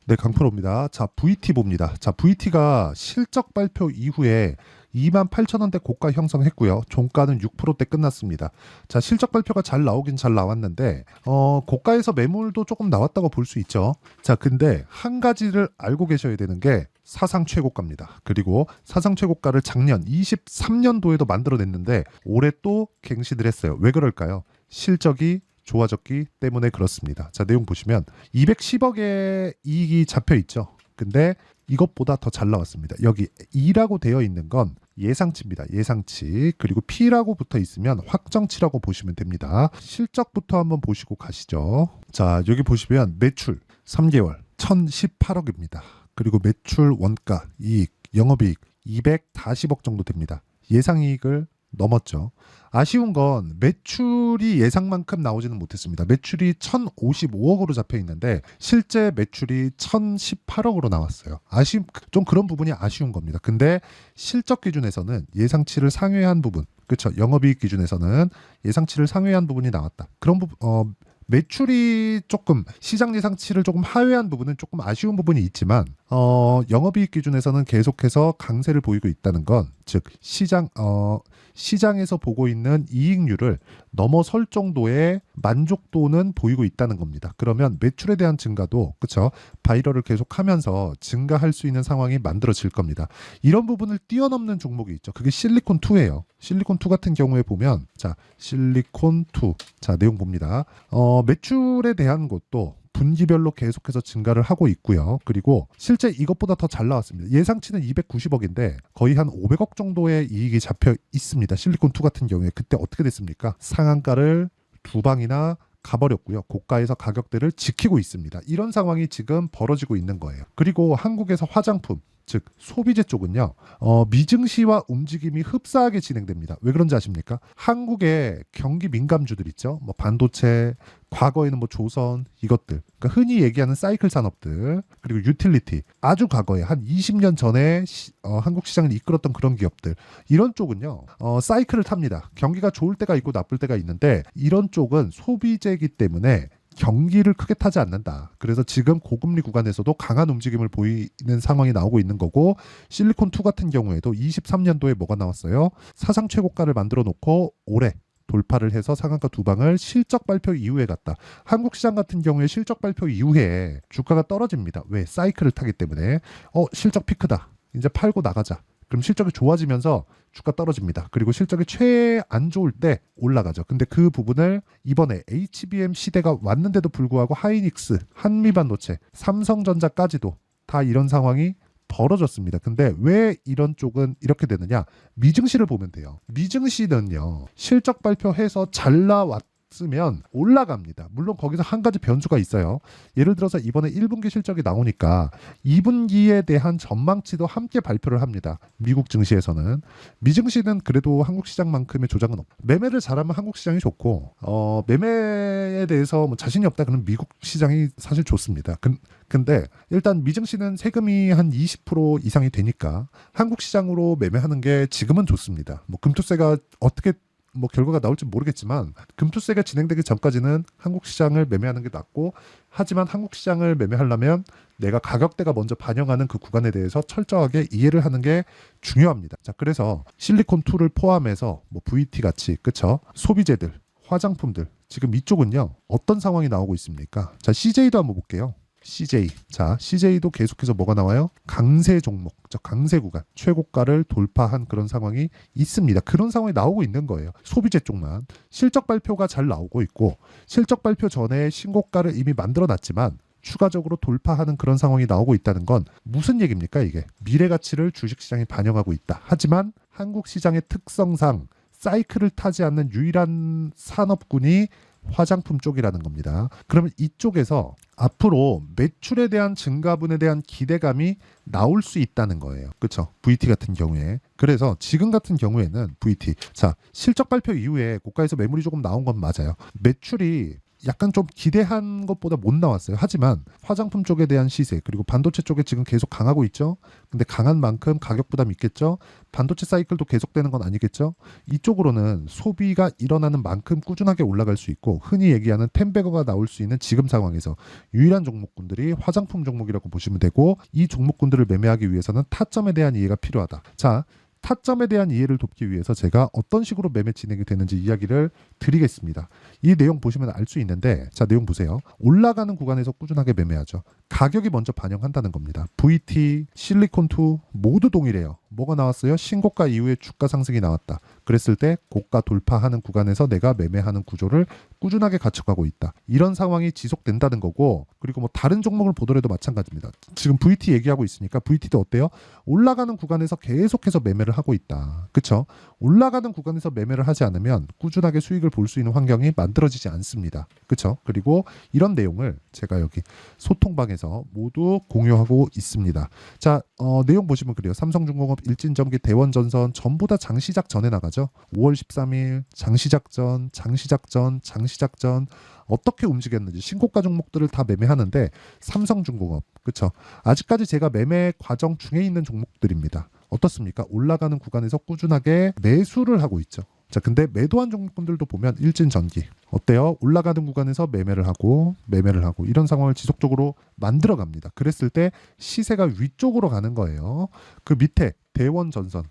네, 강프로입니다. 자, VT 봅니다. 자, VT가 실적 발표 이후에 28,000원대 고가 형성했고요. 종가는 6%대 끝났습니다. 자, 실적 발표가 잘 나오긴 잘 나왔는데 고가에서 매물도 조금 나왔다고 볼 수 있죠. 자, 근데 한 가지를 알고 계셔야 되는 게 사상 최고가입니다. 그리고 사상 최고가를 작년 23년도에도 만들어냈는데 올해 또 갱신을 했어요. 왜 그럴까요? 실적이 좋아졌기 때문에 그렇습니다. 자, 내용 보시면 210억의 이익이 잡혀 있죠. 근데 이것보다 더 잘 나왔습니다. 여기 2라고 되어 있는 건 예상치입니다. 예상치. 그리고 P라고 붙어 있으면 확정치라고 보시면 됩니다. 실적부터 한번 보시고 가시죠. 자, 여기 보시면 매출 3개월 1018억입니다. 그리고 매출 원가, 이익, 영업이익 240억 정도 됩니다. 예상이익을 넘었죠. 아쉬운 건 매출이 예상만큼 나오지는 못했습니다. 매출이 1055억으로 잡혀 있는데 실제 매출이 1018억으로 나왔어요. 좀 그런 부분이 아쉬운 겁니다. 근데 실적 기준에서는 예상치를 상회한 부분, 그렇죠. 영업이익 기준에서는 예상치를 상회한 부분이 나왔다. 그런 부분, 매출이 조금 시장 예상치를 조금 하회한 부분은 조금 아쉬운 부분이 있지만 영업이익 기준에서는 계속해서 강세를 보이고 있다는 건 즉 시장에서 보고 있는 이익률을 넘어설 정도의 만족도는 보이고 있다는 겁니다. 그러면 매출에 대한 증가도 그렇죠. 바이럴을 계속하면서 증가할 수 있는 상황이 만들어질 겁니다. 이런 부분을 뛰어넘는 종목이 있죠. 그게 실리콘2예요. 실리콘2 같은 경우에 보면 자, 실리콘2 자, 내용 봅니다. 매출에 대한 것도 분기별로 계속해서 증가를 하고 있고요. 그리고 실제 이것보다 더 잘 나왔습니다. 예상치는 290억인데 거의 한 500억 정도의 이익이 잡혀 있습니다. 실리콘2 같은 경우에 그때 어떻게 됐습니까? 상한가를 두 방이나 가버렸고요. 고가에서 가격대를 지키고 있습니다. 이런 상황이 지금 벌어지고 있는 거예요. 그리고 한국에서 화장품 즉 소비재 쪽은요 미증시와 움직임이 흡사하게 진행됩니다. 왜 그런지 아십니까? 한국의 경기 민감주들 있죠. 뭐 반도체, 과거에는 뭐 조선 이것들, 그러니까 흔히 얘기하는 사이클 산업들, 그리고 유틸리티, 아주 과거에 한 20년 전에 한국 시장을 이끌었던 그런 기업들, 이런 쪽은요 사이클을 탑니다. 경기가 좋을 때가 있고 나쁠 때가 있는데 이런 쪽은 소비재이기 때문에 경기를 크게 타지 않는다. 그래서 지금 고금리 구간에서도 강한 움직임을 보이는 상황이 나오고 있는 거고, 실리콘2 같은 경우에도 23년도에 뭐가 나왔어요? 사상 최고가를 만들어 놓고 올해 돌파를 해서 상한가 두 방을 실적 발표 이후에 갔다. 한국 시장 같은 경우에 실적 발표 이후에 주가가 떨어집니다. 왜? 사이클을 타기 때문에 실적 피크다. 이제 팔고 나가자. 그럼 실적이 좋아지면서 주가 떨어집니다. 그리고 실적이 최 안 좋을 때 올라가죠. 근데 그 부분을 이번에 HBM 시대가 왔는데도 불구하고 하이닉스, 한미반도체, 삼성전자까지도 다 이런 상황이 벌어졌습니다. 근데 왜 이런 쪽은 이렇게 되느냐? 미증시를 보면 돼요. 미증시는요, 실적 발표해서 잘 나왔으면 올라갑니다. 물론 거기서 한 가지 변수가 있어요. 예를 들어서 이번에 1분기 실적이 나오니까 2분기에 대한 전망치도 함께 발표를 합니다. 미국 증시에서는. 미증시는 그래도 한국 시장만큼의 조작은 없고, 매매를 잘하면 한국 시장이 좋고 매매에 대해서 뭐 자신이 없다 그러면 미국 시장이 사실 좋습니다. 근데 일단 미증시는 세금이 한 20% 이상이 되니까 한국 시장으로 매매하는 게 지금은 좋습니다. 뭐 금투세가 어떻게 뭐 결과가 나올지 모르겠지만 금투세가 진행되기 전까지는 한국 시장을 매매하는 게 낫고, 하지만 한국 시장을 매매하려면 내가 가격대가 먼저 반영하는 그 구간에 대해서 철저하게 이해를 하는 게 중요합니다. 자, 그래서 실리콘2를 포함해서 뭐 VT 같이 그쵸? 소비재들, 화장품들, 지금 이쪽은요 어떤 상황이 나오고 있습니까? 자, CJ도 한번 볼게요. CJ. 자, CJ도 계속해서 뭐가 나와요? 강세 종목, 강세 구간, 최고가를 돌파한 그런 상황이 있습니다. 그런 상황이 나오고 있는 거예요. 소비재 쪽만. 실적 발표가 잘 나오고 있고, 실적 발표 전에 신고가를 이미 만들어 놨지만 추가적으로 돌파하는 그런 상황이 나오고 있다는 건 무슨 얘기입니까, 이게? 미래 가치를 주식시장이 반영하고 있다. 하지만 한국 시장의 특성상 사이클을 타지 않는 유일한 산업군이 화장품 쪽이라는 겁니다. 그러면 이쪽에서 앞으로 매출에 대한 증가분에 대한 기대감이 나올 수 있다는 거예요. 그렇죠? VT 같은 경우에. 그래서 지금 같은 경우에는 VT. 자, 실적 발표 이후에 고가에서 매물이 조금 나온 건 맞아요. 매출이 약간 좀 기대한 것보다 못 나왔어요. 하지만 화장품 쪽에 대한 시세 그리고 반도체 쪽에 지금 계속 강하고 있죠. 근데 강한 만큼 가격 부담이 있겠죠. 반도체 사이클도 계속되는 건 아니겠죠. 이쪽으로는 소비가 일어나는 만큼 꾸준하게 올라갈 수 있고 흔히 얘기하는 텐베거가 나올 수 있는 지금 상황에서 유일한 종목군들이 화장품 종목이라고 보시면 되고 이 종목군들을 매매하기 위해서는 타점에 대한 이해가 필요하다. 자, 타점에 대한 이해를 돕기 위해서 제가 어떤 식으로 매매 진행이 되는지 이야기를 드리겠습니다. 이 내용 보시면 알 수 있는데 자 내용 보세요. 올라가는 구간에서 꾸준하게 매매하죠. 가격이 먼저 반영한다는 겁니다. VT, 실리콘2 모두 동일해요. 뭐가 나왔어요? 신고가 이후에 주가 상승이 나왔다. 그랬을 때 고가 돌파하는 구간에서 내가 매매하는 구조를 꾸준하게 갖춰가고 있다. 이런 상황이 지속된다는 거고 그리고 뭐 다른 종목을 보더라도 마찬가지입니다. 지금 VT 얘기하고 있으니까 VT도 어때요? 올라가는 구간에서 계속해서 매매를 하고 있다. 그쵸? 올라가는 구간에서 매매를 하지 않으면 꾸준하게 수익을 볼 수 있는 환경이 만들어지지 않습니다. 그쵸? 그리고 이런 내용을 제가 여기 소통방에서 모두 공유하고 있습니다. 자, 내용 보시면 그래요. 삼성중공업, 일진전기, 대원전선 전부 다 장시작 전에 나가죠. 5월 13일 장시작 전, 장시작 전, 장시작 전 어떻게 움직였는지 신고가 종목들을 다 매매하는데 삼성중공업, 그쵸? 아직까지 제가 매매 과정 중에 있는 종목들입니다. 어떻습니까? 올라가는 구간에서 꾸준하게 매수를 하고 있죠. 자, 근데 매도한 종목분들도 보면 일진전기 어때요? 올라가는 구간에서 매매를 하고 이런 상황을 지속적으로 만들어 갑니다. 그랬을 때 시세가 위쪽으로 가는 거예요. 그 밑에 대원전선.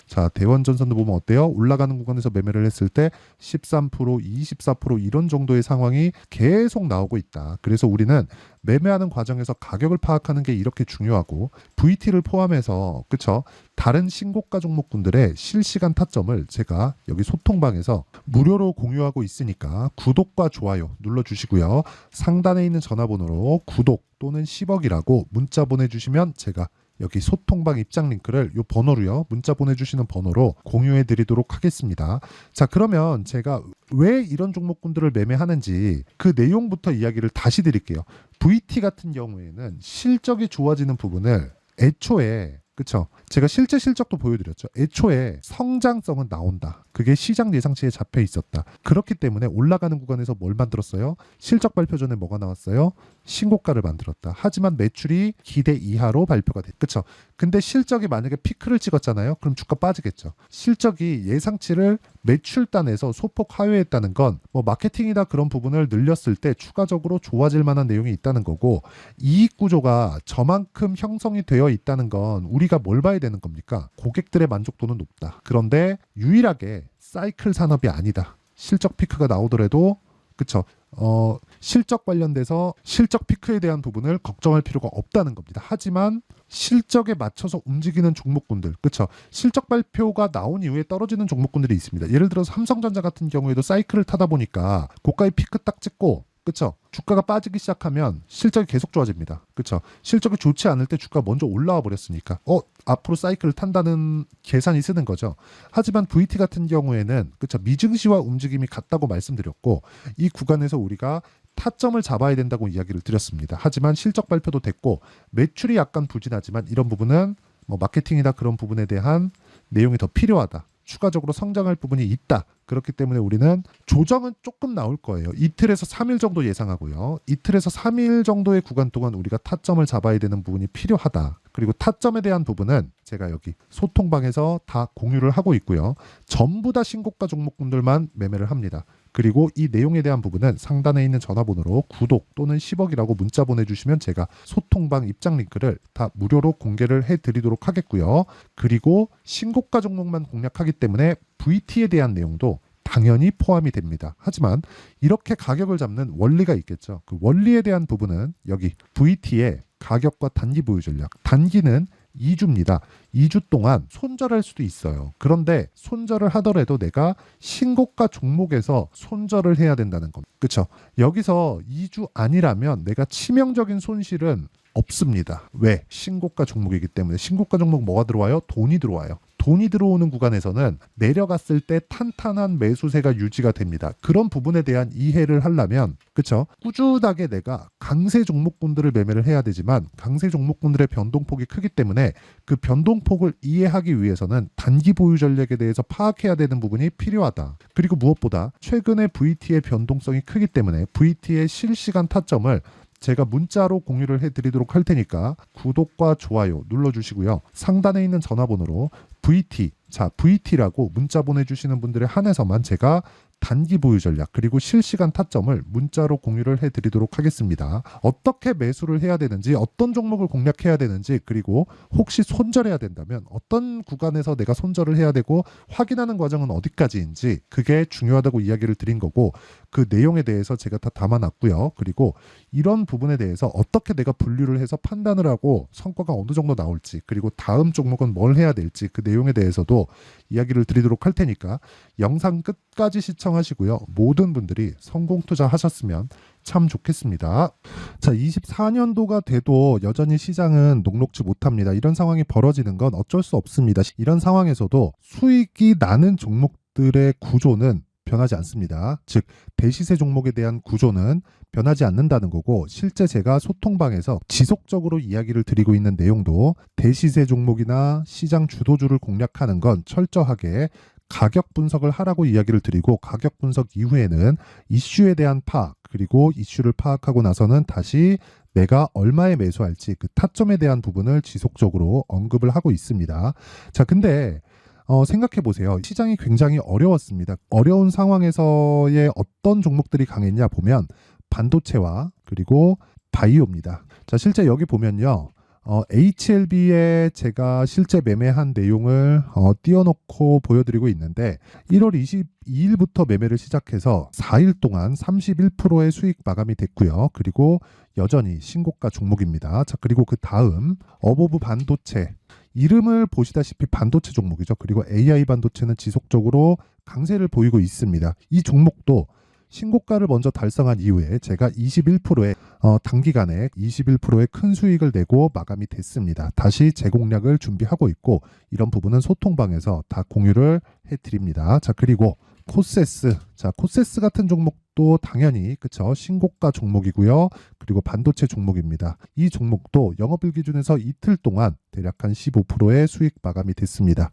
자, 대원전선도 보면 어때요? 올라가는 구간에서 매매를 했을 때 13%, 24% 이런 정도의 상황이 계속 나오고 있다. 그래서 우리는 매매하는 과정에서 가격을 파악하는 게 이렇게 중요하고 VT를 포함해서 그쵸? 다른 신고가 종목군들의 실시간 타점을 제가 여기 소통방에서 무료로 공유하고 있으니까 구독과 좋아요 눌러주시고요. 상단에 있는 전화번호로 구독 또는 10억이라고 문자 보내주시면 제가 여기 소통방 입장 링크를 이 번호로요. 문자 보내주시는 번호로 공유해 드리도록 하겠습니다. 자, 그러면 제가 왜 이런 종목군들을 매매하는지 그 내용부터 이야기를 다시 드릴게요. VT 같은 경우에는 실적이 좋아지는 부분을 애초에 그쵸? 제가 실제 실적도 보여드렸죠. 애초에 성장성은 나온다. 그게 시장 예상치에 잡혀 있었다. 그렇기 때문에 올라가는 구간에서 뭘 만들었어요? 실적 발표 전에 뭐가 나왔어요? 신고가를 만들었다. 하지만 매출이 기대 이하로 발표가 됐. 그쵸? 근데 실적이 만약에 피크를 찍었잖아요. 그럼 주가 빠지겠죠. 실적이 예상치를 매출단에서 소폭 하회했다는 건 뭐 마케팅이나 그런 부분을 늘렸을 때 추가적으로 좋아질 만한 내용이 있다는 거고 이익 구조가 저만큼 형성이 되어 있다는 건 우리가 뭘 봐야 되는 겁니까? 고객들의 만족도는 높다. 그런데 유일하게 사이클 산업이 아니다. 실적 피크가 나오더라도 그쵸? 실적 관련돼서 실적 피크에 대한 부분을 걱정할 필요가 없다는 겁니다. 하지만 실적에 맞춰서 움직이는 종목군들, 그렇죠? 실적 발표가 나온 이후에 떨어지는 종목군들이 있습니다. 예를 들어서 삼성전자 같은 경우에도 사이클을 타다 보니까 고가의 피크 딱 찍고 그쵸? 주가가 빠지기 시작하면 실적이 계속 좋아집니다. 그쵸? 실적이 좋지 않을 때 주가가 먼저 올라와 버렸으니까 앞으로 사이클을 탄다는 계산이 쓰는 거죠. 하지만 VT 같은 경우에는 그쵸? 미증시와 움직임이 같다고 말씀드렸고 이 구간에서 우리가 타점을 잡아야 된다고 이야기를 드렸습니다. 하지만 실적 발표도 됐고 매출이 약간 부진하지만 이런 부분은 뭐 마케팅이나 그런 부분에 대한 내용이 더 필요하다. 추가적으로 성장할 부분이 있다. 그렇기 때문에 우리는 조정은 조금 나올 거예요. 이틀에서 3일 정도 예상하고요. 이틀에서 3일 정도의 구간 동안 우리가 타점을 잡아야 되는 부분이 필요하다. 그리고 타점에 대한 부분은 제가 여기 소통방에서 다 공유를 하고 있고요. 전부 다 신고가 종목군들만 매매를 합니다. 그리고 이 내용에 대한 부분은 상단에 있는 전화번호로 구독 또는 10억이라고 문자 보내주시면 제가 소통방 입장 링크를 다 무료로 공개를 해드리도록 하겠고요. 그리고 신고가 종목만 공략하기 때문에 VT에 대한 내용도 당연히 포함이 됩니다. 하지만 이렇게 가격을 잡는 원리가 있겠죠. 그 원리에 대한 부분은 여기 VT의 가격과 단기 보유 전략. 단기는 2주입니다. 2주 동안 손절할 수도 있어요. 그런데 손절을 하더라도 내가 신고가 종목에서 손절을 해야 된다는 겁니다. 그렇죠? 여기서 2주 아니라면 내가 치명적인 손실은 없습니다. 왜? 신고가 종목이기 때문에. 신고가 종목 뭐가 들어와요? 돈이 들어와요. 돈이 들어오는 구간에서는 내려갔을 때 탄탄한 매수세가 유지가 됩니다. 그런 부분에 대한 이해를 하려면 그쵸? 꾸준하게 내가 강세 종목군들을 매매를 해야 되지만 강세 종목군들의 변동폭이 크기 때문에 그 변동폭을 이해하기 위해서는 단기 보유 전략에 대해서 파악해야 되는 부분이 필요하다. 그리고 무엇보다 최근에 VT의 변동성이 크기 때문에 VT의 실시간 타점을 제가 문자로 공유를 해드리도록 할 테니까 구독과 좋아요 눌러주시고요. 상단에 있는 전화번호로 VT라고 문자 보내주시는 분들에 한해서만 제가 단기 보유 전략 그리고 실시간 타점을 문자로 공유를 해드리도록 하겠습니다. 어떻게 매수를 해야 되는지 어떤 종목을 공략해야 되는지 그리고 혹시 손절해야 된다면 어떤 구간에서 내가 손절을 해야 되고 확인하는 과정은 어디까지인지 그게 중요하다고 이야기를 드린 거고 그 내용에 대해서 제가 다 담아놨고요. 그리고 이런 부분에 대해서 어떻게 내가 분류를 해서 판단을 하고 성과가 어느 정도 나올지 그리고 다음 종목은 뭘 해야 될지 그 내용에 대해서도 이야기를 드리도록 할 테니까 영상 끝까지 시청하시고요. 모든 분들이 성공 투자하셨으면 참 좋겠습니다. 자, 24년도가 돼도 여전히 시장은 녹록지 못합니다. 이런 상황이 벌어지는 건 어쩔 수 없습니다. 이런 상황에서도 수익이 나는 종목들의 구조는 변하지 않습니다. 즉 대시세 종목에 대한 구조는 변하지 않는다는 거고 실제 제가 소통방에서 지속적으로 이야기를 드리고 있는 내용도 대시세 종목이나 시장 주도주를 공략하는 건 철저하게 가격 분석을 하라고 이야기를 드리고 가격 분석 이후에는 이슈에 대한 파악 그리고 이슈를 파악하고 나서는 다시 내가 얼마에 매수할지 그 타점에 대한 부분을 지속적으로 언급을 하고 있습니다. 자, 근데 생각해 보세요. 시장이 굉장히 어려웠습니다. 어려운 상황에서의 어떤 종목들이 강했냐 보면 반도체와 그리고 바이오입니다. 자, 실제 여기 보면요. HLB에 제가 실제 매매한 내용을 띄워놓고 보여드리고 있는데 1월 22일부터 매매를 시작해서 4일 동안 31%의 수익 마감이 됐고요. 그리고 여전히 신고가 종목입니다. 자, 그리고 그 다음 어보브 반도체 이름을 보시다시피 반도체 종목이죠. 그리고 AI 반도체는 지속적으로 강세를 보이고 있습니다. 이 종목도 신고가를 먼저 달성한 이후에 제가 21%의 단기간에 21%의 큰 수익을 내고 마감이 됐습니다. 다시 재공략을 준비하고 있고 이런 부분은 소통방에서 다 공유를 해드립니다. 자, 그리고 코세스. 자, 코세스 같은 종목도 당연히 그쵸 신고가 종목이고요. 그리고 반도체 종목입니다. 이 종목도 영업일 기준에서 이틀 동안 대략 한 15%의 수익 마감이 됐습니다.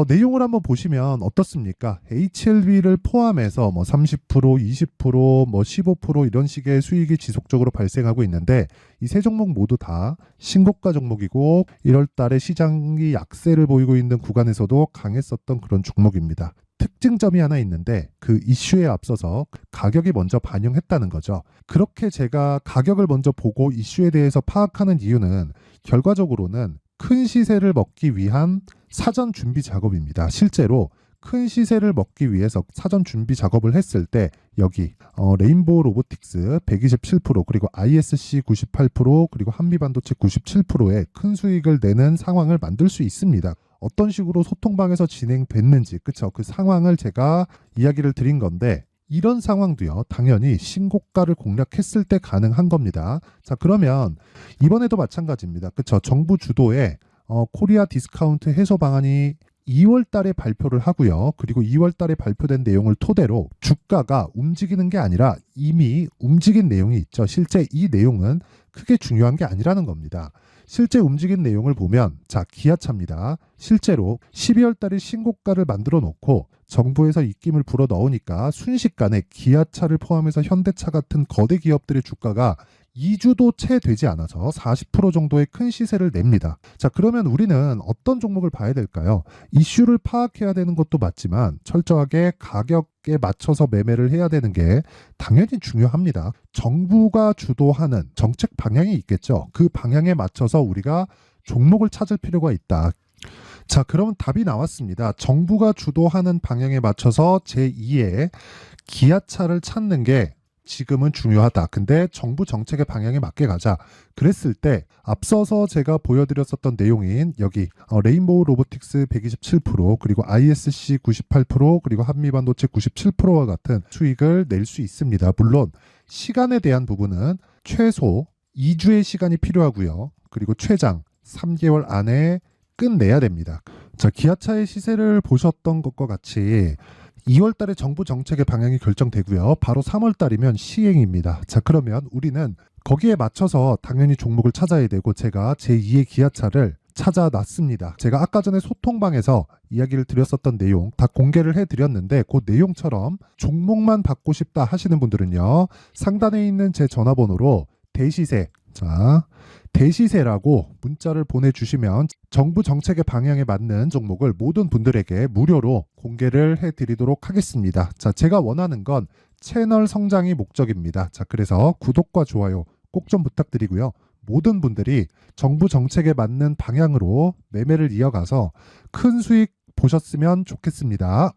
내용을 한번 보시면 어떻습니까? HLB를 포함해서 뭐 30%, 20%, 뭐 15% 이런 식의 수익이 지속적으로 발생하고 있는데 이 세 종목 모두 다 신고가 종목이고 1월 달에 시장이 약세를 보이고 있는 구간에서도 강했었던 그런 종목입니다. 특징점이 하나 있는데 그 이슈에 앞서서 가격이 먼저 반영했다는 거죠. 그렇게 제가 가격을 먼저 보고 이슈에 대해서 파악하는 이유는 결과적으로는 큰 시세를 먹기 위한 사전 준비 작업입니다. 실제로 큰 시세를 먹기 위해서 사전 준비 작업을 했을 때 여기 레인보우 로보틱스 127% 그리고 ISC 98% 그리고 한미반도체 97%의 큰 수익을 내는 상황을 만들 수 있습니다. 어떤 식으로 소통방에서 진행됐는지 그쵸 그 상황을 제가 이야기를 드린 건데 이런 상황도요 당연히 신고가를 공략했을 때 가능한 겁니다. 자, 그러면 이번에도 마찬가지입니다. 그쵸 정부 주도의 코리아 디스카운트 해소 방안이 2월 달에 발표를 하고요. 그리고 2월 달에 발표된 내용을 토대로 주가가 움직이는 게 아니라 이미 움직인 내용이 있죠. 실제 이 내용은 크게 중요한 게 아니라는 겁니다. 실제 움직인 내용을 보면 자 기아차입니다. 실제로 12월 달에 신고가를 만들어 놓고 정부에서 입김을 불어 넣으니까 순식간에 기아차를 포함해서 현대차 같은 거대 기업들의 주가가 2주도 채 되지 않아서 40% 정도의 큰 시세를 냅니다. 자, 그러면 우리는 어떤 종목을 봐야 될까요? 이슈를 파악해야 되는 것도 맞지만 철저하게 가격에 맞춰서 매매를 해야 되는 게 당연히 중요합니다. 정부가 주도하는 정책 방향이 있겠죠. 그 방향에 맞춰서 우리가 종목을 찾을 필요가 있다. 자, 그러면 답이 나왔습니다. 정부가 주도하는 방향에 맞춰서 제2의 기아차를 찾는 게 지금은 중요하다. 근데 정부 정책의 방향에 맞게 가자. 그랬을 때 앞서서 제가 보여드렸었던 내용인 여기 레인보우 로보틱스 127% 그리고 ISC 98% 그리고 한미반도체 97%와 같은 수익을 낼 수 있습니다. 물론 시간에 대한 부분은 최소 2주의 시간이 필요하고요. 그리고 최장 3개월 안에 끝내야 됩니다. 자, 기아차의 시세를 보셨던 것과 같이 2월 달에 정부 정책의 방향이 결정되고요. 바로 3월 달이면 시행입니다. 자, 그러면 우리는 거기에 맞춰서 당연히 종목을 찾아야 되고 제가 제2의 기아차를 찾아놨습니다. 제가 아까 전에 소통방에서 이야기를 드렸었던 내용 다 공개를 해드렸는데 그 내용처럼 종목만 받고 싶다 하시는 분들은요. 상단에 있는 제 전화번호로 대시세, 자, 대시세라고 문자를 보내주시면 정부 정책의 방향에 맞는 종목을 모든 분들에게 무료로 공개를 해드리도록 하겠습니다. 자, 제가 원하는 건 채널 성장이 목적입니다. 자, 그래서 구독과 좋아요 꼭 좀 부탁드리고요. 모든 분들이 정부 정책에 맞는 방향으로 매매를 이어가서 큰 수익 보셨으면 좋겠습니다.